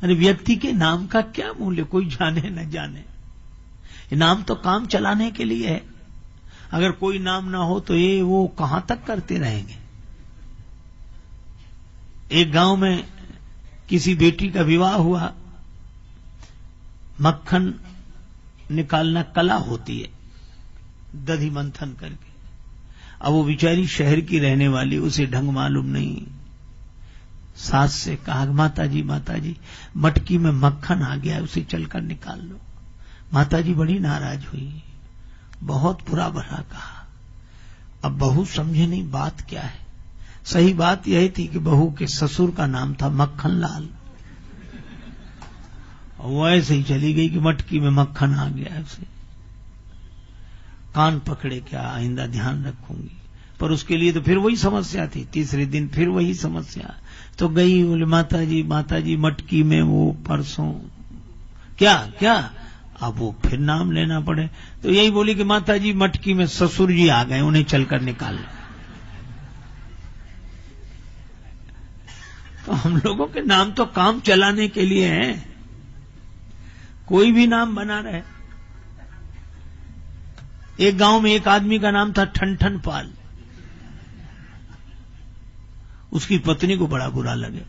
अरे व्यक्ति के नाम का क्या मूल्य, कोई जाने न जाने। नाम तो काम चलाने के लिए है। अगर कोई नाम ना हो तो ये वो कहां तक करते रहेंगे। एक गांव में किसी बेटी का विवाह हुआ। मक्खन निकालना कला होती है, दधी मंथन करके। अब वो बेचारी शहर की रहने वाली, उसे ढंग मालूम नहीं। सास से कहा, माता जी मटकी में मक्खन आ गया है, उसे चलकर निकाल लो। माता जी बड़ी नाराज हुई, बहुत बुरा भला कहा। अब बहू समझे नहीं बात क्या है। सही बात यह थी कि बहू के ससुर का नाम था मक्खन लाल। वो ऐसे ही चली गई कि मटकी में मक्खन आ गया है। उसे कान पकड़े, क्या आइंदा ध्यान रखूंगी। पर उसके लिए तो फिर वही समस्या थी। तीसरे दिन फिर वही समस्या। तो गई, बोले माता जी मटकी में वो परसों क्या। अब वो फिर नाम लेना पड़े। तो यही बोली कि माता जी मटकी में ससुर जी आ गए, उन्हें चलकर निकाल लो। तो हम लोगों के नाम तो काम चलाने के लिए हैं। कोई भी नाम बना रहे। एक गांव में एक आदमी का नाम था ठनठन पाल। उसकी पत्नी को बड़ा बुरा लगे,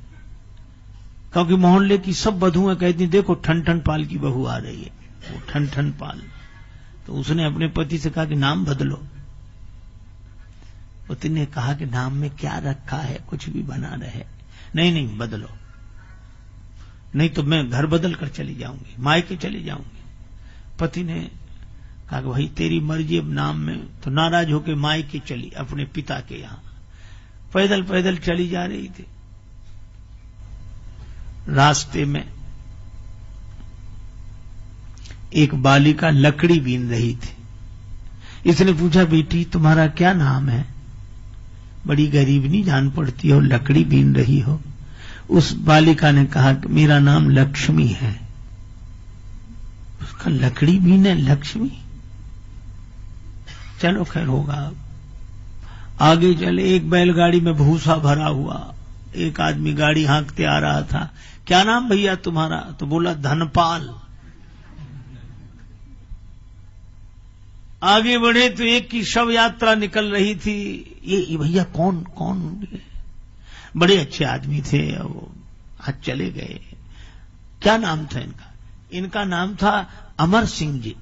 क्योंकि मोहल्ले की सब बधुएं कहती, देखो ठनठन पाल की बहू आ रही है, वो ठनठन पाल। तो उसने अपने पति से कहा कि नाम बदलो। पति ने कहा कि नाम में क्या रखा है, कुछ भी बना रहे। नहीं बदलो, नहीं तो मैं घर बदल कर चली जाऊंगी, मायके चली जाऊंगी। पति ने कहा कि भाई तेरी मर्जी, अब नाम में। तो नाराज होकर मायके चली, अपने पिता के यहां पैदल चली जा रही थी। रास्ते में एक बालिका लकड़ी बीन रही थी। इसने पूछा, बेटी तुम्हारा क्या नाम है? बड़ी गरीबनी जान पड़ती हो, लकड़ी बीन रही हो। उस बालिका ने कहा कि मेरा नाम लक्ष्मी है। उसका लकड़ी बीने लक्ष्मी, चलो खैर होगा। आगे चले, एक बैलगाड़ी में भूसा भरा हुआ। एक आदमी गाड़ी हाँकते आ रहा था। क्या नाम भैया तुम्हारा? तो बोला धनपाल। आगे बढ़े तो एक की शव यात्रा निकल रही थी। ये भैया कौन? बड़े अच्छे आदमी थे, वो आज चले गए। क्या नाम था इनका? इनका नाम था अमर सिंह जी।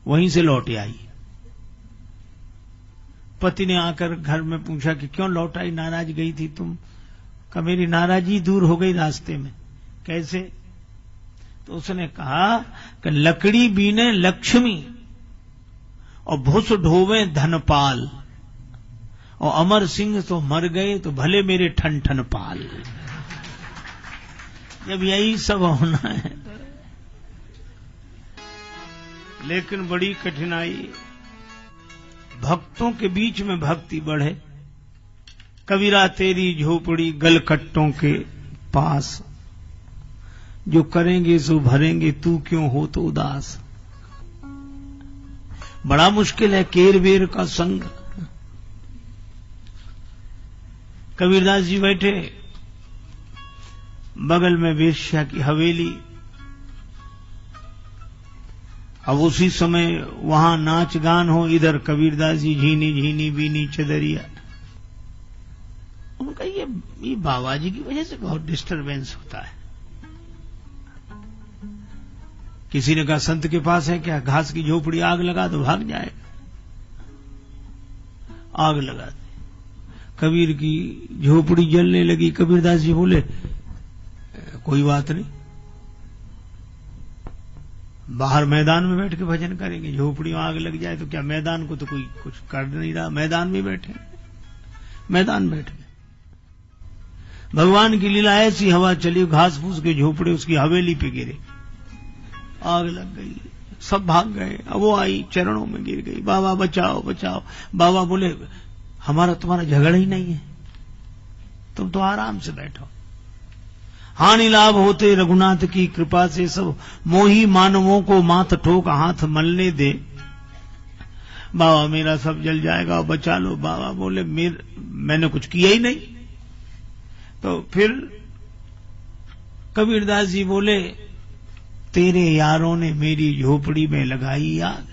वहीं से लौटे आई। पति ने आकर घर में पूछा कि क्यों लौट आई, नाराज गई थी तुम? कहा मेरी नाराजी दूर हो गई रास्ते में। कैसे? तो उसने कहा कि लकड़ी बीने लक्ष्मी और भुस ढोवे धनपाल, और अमर सिंह तो मर गए तो भले मेरे ठन पाल। जब यही सब होना है, लेकिन बड़ी कठिनाई। भक्तों के बीच में भक्ति बढ़े। कबीरा तेरी झोपड़ी गलकट्टों के पास, जो करेंगे सो भरेंगे, तू क्यों हो तो उदास। बड़ा मुश्किल है केर बेर का संग। कबीरदास जी बैठे, बगल में वेश्या की हवेली। अब उसी समय वहां नाच गान हो, इधर कबीरदास जी झीनी झीनी बीनी चदरिया। उनका ये बाबा जी की वजह से बहुत डिस्टरबेंस होता है। किसी ने कहा संत के पास है क्या? घास की झोपड़ी आग लगा दो, भाग जाएगा। आग लगा दी, कबीर की झोपड़ी जलने लगी। कबीरदास जी बोले कोई बात नहीं, बाहर मैदान में बैठ के भजन करेंगे। झोपड़ी में आग लग जाए तो क्या, मैदान को तो कोई कुछ कर नहीं रहा, मैदान में बैठे। मैदान बैठ गए। भगवान की लीला ऐसी, हवा चली, घास फूस के झोपड़े उसकी हवेली पे गिरे, आग लग गई, सब भाग गए। अब वो आई, चरणों में गिर गई, बाबा बचाओ बचाओ। बाबा बोले हमारा तुम्हारा झगड़ा ही नहीं है, तुम तो आराम से बैठो। हानि लाभ होते रघुनाथ की कृपा से, सब मोही मानवों को माथ ठोक हाथ मलने दे। बाबा मेरा सब जल जाएगा, बचा लो। बाबा बोले मैंने कुछ किया ही नहीं। तो फिर कबीरदास जी बोले, तेरे यारों ने मेरी झोपड़ी में लगाई आग,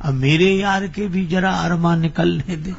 अब मेरे यार के भी जरा अरमान निकलने दे।